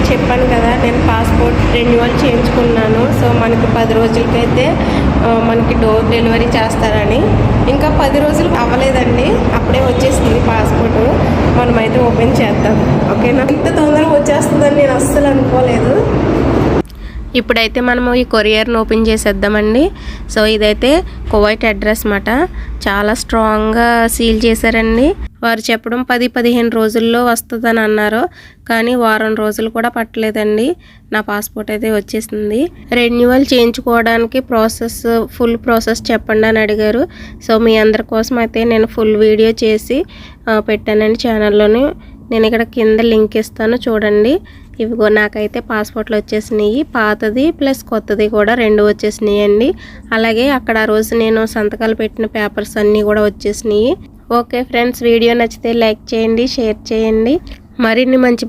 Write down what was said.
చెప్పాను కదా, నేను పాస్పోర్ట్ రెన్యువల్ చేయించుకున్నాను. సో మనకి 10 రోజులకైతే మనకి డోర్ డెలివరీ చేస్తారని. ఇంకా 10 రోజులు అవ్వలేదండి, అప్పుడే వచ్చేసింది పాస్పోర్ట్. మనమైతే ఓపెన్ చేద్దాం, ఓకేనా? ఇంత తొందరగా వచ్చేస్తుందని నేను అస్సలు అనుకోలేదు. ఇప్పుడైతే మనము ఈ కొరియర్ని ఓపెన్ చేసేద్దామండి. సో ఇదైతే కువైట్ అడ్రస్ మాట, చాలా స్ట్రాంగ్గా సీల్ చేశారండి. వారు చెప్పడం 10-15 రోజుల్లో వస్తుందని అన్నారు, కానీ వారం రోజులు కూడా పట్టలేదండి. నా పాస్పోర్ట్ అయితే వచ్చేసింది. రెన్యువల్ చేయించుకోవడానికి ఫుల్ ప్రాసెస్ చెప్పండి అని అడిగారు. సో మీ అందరి కోసం అయితే నేను ఫుల్ వీడియో చేసి పెట్టానండి ఛానల్లోని. నేను ఇక్కడ కింద లింక్ ఇస్తాను, చూడండి. ఇవిగో నాకైతే పాస్పోర్ట్లు వచ్చేసినాయి, పాతది ప్లస్ కొత్తది కూడా 2 వచ్చేసినాయి అండి. అలాగే అక్కడ ఆ రోజు నేను సంతకాలు పెట్టిన పేపర్స్ అన్నీ కూడా వచ్చేసినాయి. ఓకే ఫ్రెండ్స్, వీడియో నచ్చితే లైక్ చేయండి, షేర్ చేయండి. మరిన్ని మంచి